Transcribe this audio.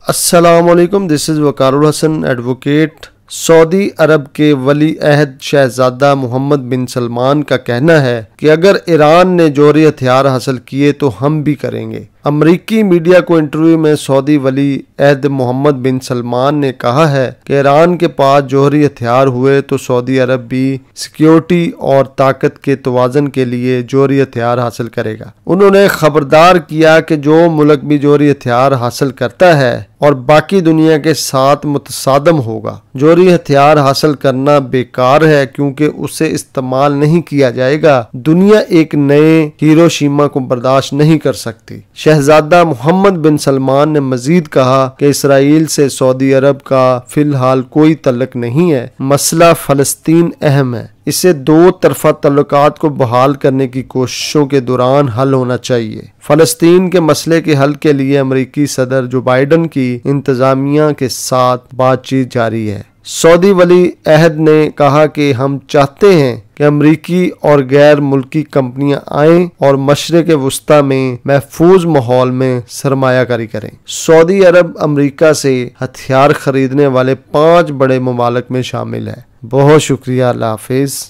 अस्सलामुअलैकुम, this is Waqarul Hasan advocate. सऊदी अरब के वली अहद शहजादा मोहम्मद बिन सलमान का कहना है कि अगर ईरान ने जौहरी हथियार हासिल किए तो हम भी करेंगे। अमरीकी मीडिया को इंटरव्यू में सऊदी वली अहद मोहम्मद बिन सलमान ने कहा है कि ईरान के पास जौहरी हथियार हुए तो सऊदी अरब भी सिक्योरिटी और ताकत के तवाज़ुन के लिए जौहरी हथियार हासिल करेगा। उन्होंने खबरदार किया कि जो मुल्क भी जौहरी हथियार हासिल करता है और बाकी दुनिया के साथ मुतसादम होगा। जौहरी हथियार हासिल करना बेकार है क्योंकि उसे इस्तेमाल नहीं किया जाएगा। दुनिया एक नए हिरोशिमा को बर्दाश्त नहीं कर सकती। शहजादा मोहम्मद बिन सलमान ने मजीद कहा कि इसराइल से सऊदी अरब का फिलहाल कोई तल्लुक नहीं है। मसला फ़लस्तीन अहम है, इसे दो तरफा तल्लुकात को बहाल करने की कोशिशों के दौरान हल होना चाहिए। फ़लस्तीन के मसले के हल के लिए अमरीकी सदर जो बाइडन की इंतजामिया के साथ बातचीत जारी है। सऊदी वली अहद ने कहा कि हम चाहते हैं कि अमरीकी और गैर मुल्की कंपनियां आएं और मशरिक़ वुस्ता में महफूज माहौल में सरमायाकारी करें। सऊदी अरब अमरीका से हथियार खरीदने वाले 5 बड़े ममालिक में शामिल है। बहुत शुक्रिया। अल्लाह हाफिज़।